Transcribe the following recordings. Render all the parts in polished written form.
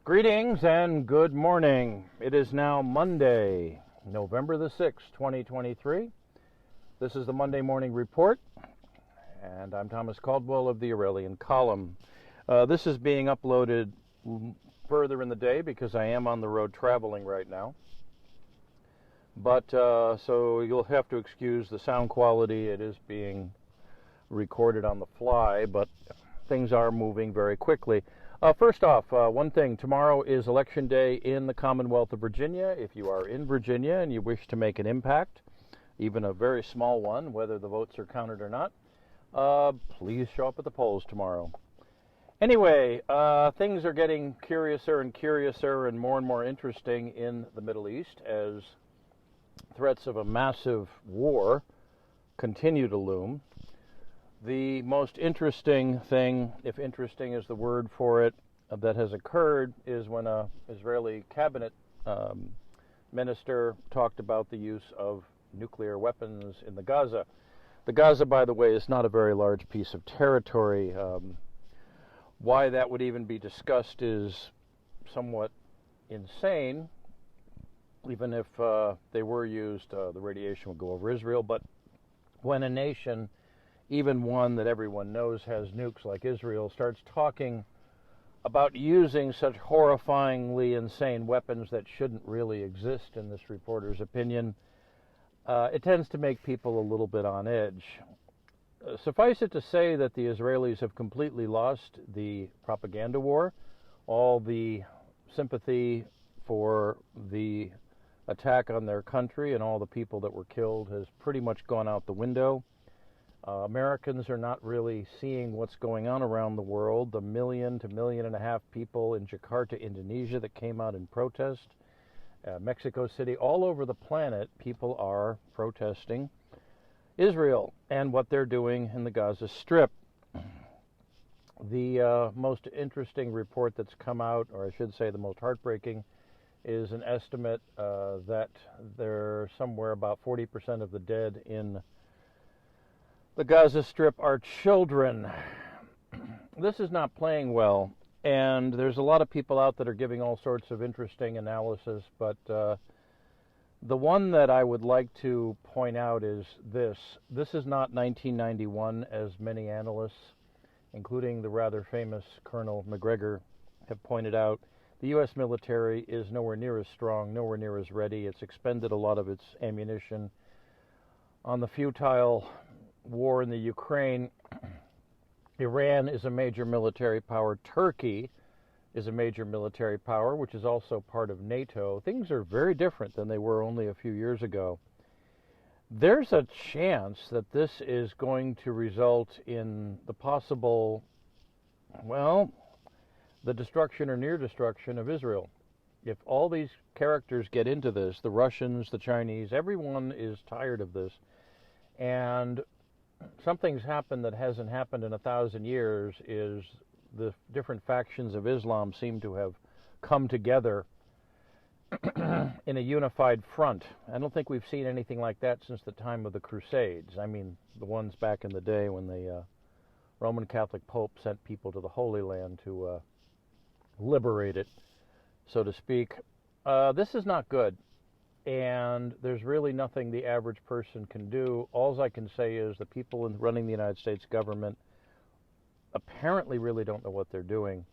Greetings and good morning. It is now Monday, November the 6th, 2023. This is the Monday Morning Report, and I'm Thomas Caldwell of the Aurelian Column. This is being uploaded further in the day because I am on the road traveling right now. But so you'll have to excuse the sound quality. It is being recorded on the fly, but things are moving very quickly. First off, one thing. Tomorrow is Election Day in the Commonwealth of Virginia. If you are in Virginia and you wish to make an impact, even a very small one, whether the votes are counted or not, please show up at the polls tomorrow. Anyway, things are getting curiouser and more interesting in the Middle East as threats of a massive war continue to loom. The most interesting thing, if interesting is the word for it, that has occurred is when an Israeli cabinet minister talked about the use of nuclear weapons in the Gaza. The Gaza, by the way, is not a very large piece of territory. Why that would even be discussed is somewhat insane. Even if they were used, the radiation would go over Israel. But when a nation, even one that everyone knows has nukes like Israel, starts talking about using such horrifyingly insane weapons that shouldn't really exist, in this reporter's opinion, it tends to make people a little bit on edge. Suffice it to say that the Israelis have completely lost the propaganda war. All the sympathy for the attack on their country and all the people that were killed has pretty much gone out the window. Americans are not really seeing what's going on around the world. The 1 million to 1.5 million people in Jakarta, Indonesia, that came out in protest, Mexico City, all over the planet, people are protesting Israel and what they're doing in the Gaza Strip. The most interesting report that's come out, or I should say the most heartbreaking, is an estimate that there are somewhere about 40% of the dead in the Gaza Strip are children. This is not playing well, and there's a lot of people out that are giving all sorts of interesting analysis, but the one that I would like to point out is this. This is not 1991, as many analysts, including the rather famous Colonel McGregor, have pointed out. The U.S. military is nowhere near as strong, nowhere near as ready. It's expended a lot of its ammunition on the futile war in the Ukraine. Iran is a major military power. Turkey is a major military power, which is also part of NATO. Things are very different than they were only a few years ago. There's a chance that this is going to result in the possible, the destruction or near destruction of Israel. If all these characters get into this, the Russians, the Chinese, everyone is tired of this. And something's happened that hasn't happened in 1,000 years is the different factions of Islam seem to have come together in a unified front. I don't think we've seen anything like that since the time of the Crusades. I mean, the ones back in the day when the Roman Catholic Pope sent people to the Holy Land to liberate it, so to speak. This is not good. And there's really nothing the average person can do. All I can say is the people running the United States government apparently really don't know what they're doing.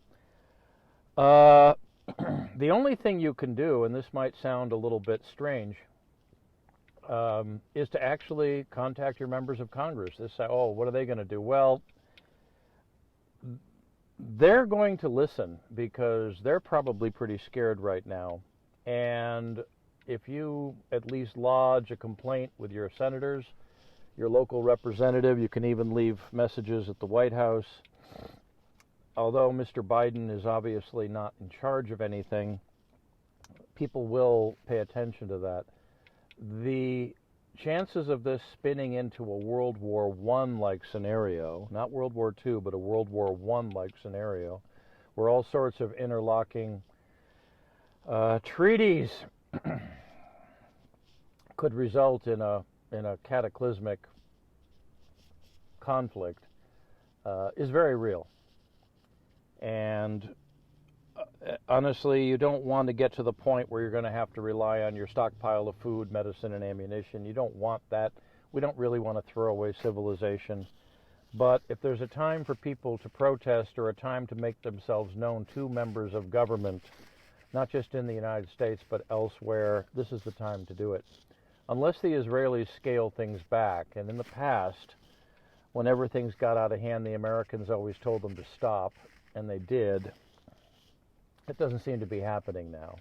The only thing you can do, and this might sound a little bit strange, is to actually contact your members of Congress. They say, oh, what are they going to do? Well, they're going to listen because they're probably pretty scared right now. And if you at least lodge a complaint with your senators, your local representative, you can even leave messages at the White House. Although Mr. Biden is obviously not in charge of anything, people will pay attention to that. The chances of this spinning into a World War I-like scenario, not World War II, but a World War I-like scenario, where all sorts of interlocking treaties could result in a cataclysmic conflict, is very real. And honestly, you don't want to get to the point where you're going to have to rely on your stockpile of food, medicine, and ammunition. You don't want that. We don't really want to throw away civilization. But if there's a time for people to protest or a time to make themselves known to members of government, not just in the United States but elsewhere, this is the time to do it. Unless the Israelis scale things back, and in the past, whenever things got out of hand, the Americans always told them to stop, and they did. It doesn't seem to be happening now.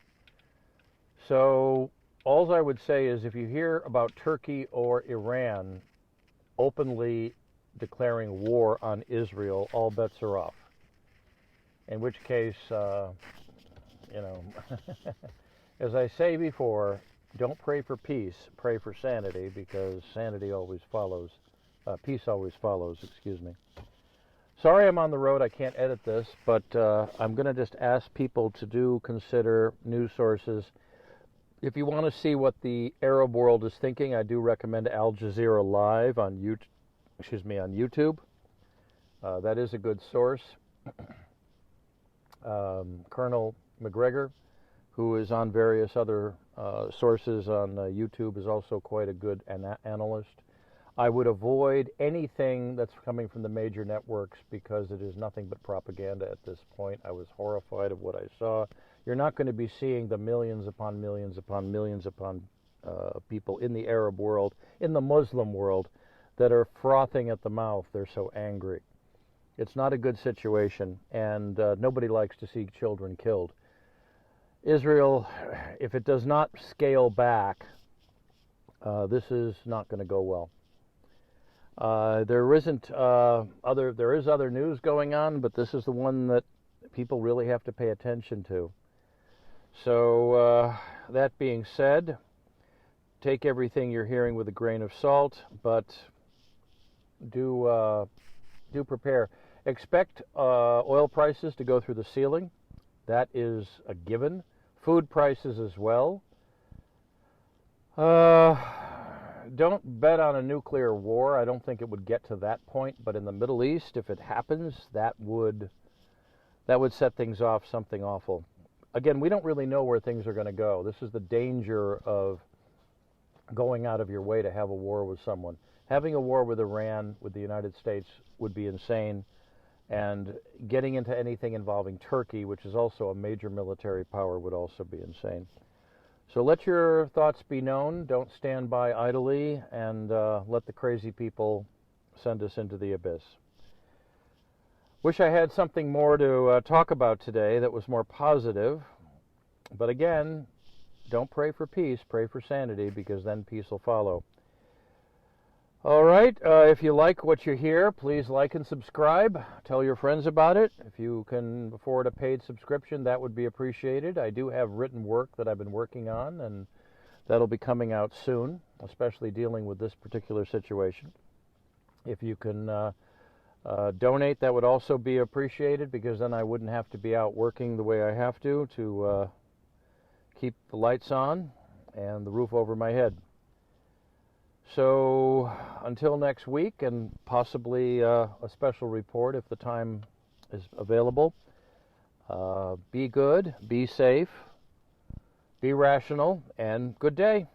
So all I would say is if you hear about Turkey or Iran openly declaring war on Israel, all bets are off. In which case, as I say before, don't pray for peace, pray for sanity, because sanity always follows, peace always follows, excuse me. Sorry I'm on the road, I can't edit this, but I'm going to just ask people to consider news sources. If you want to see what the Arab world is thinking, I do recommend Al Jazeera Live on YouTube. That is a good source. Colonel McGregor, who is on various other sources on YouTube, is also quite a good analyst. I would avoid anything that's coming from the major networks because it is nothing but propaganda at this point. I was horrified of what I saw. You're not going to be seeing the millions upon millions upon millions upon people in the Arab world, in the Muslim world, that are frothing at the mouth. They're so angry. It's not a good situation, and nobody likes to see children killed. Israel, if it does not scale back, this is not going to go well. There is other news going on, but this is the one that people really have to pay attention to. So that being said, take everything you're hearing with a grain of salt, but do prepare. Expect oil prices to go through the ceiling. That is a given. Food prices as well. Don't bet on a nuclear war. I don't think it would get to that point, but in the Middle East, if it happens, that would set things off something awful. Again, we don't really know where things are going to go. This is the danger of going out of your way to have a war with someone. Having a war with Iran, with the United States, would be insane. And getting into anything involving Turkey, which is also a major military power, would also be insane. So let your thoughts be known. Don't stand by idly, and let the crazy people send us into the abyss. Wish I had something more to talk about today that was more positive. But again, don't pray for peace, pray for sanity, because then peace will follow. All right, if you like what you hear, please like and subscribe. Tell your friends about it. If you can afford a paid subscription, that would be appreciated. I do have written work that I've been working on, and that'll be coming out soon, especially dealing with this particular situation. If you can donate, that would also be appreciated, because then I wouldn't have to be out working the way I have to keep the lights on and the roof over my head. So until next week, and possibly a special report if the time is available, be good, be safe, be rational, and good day.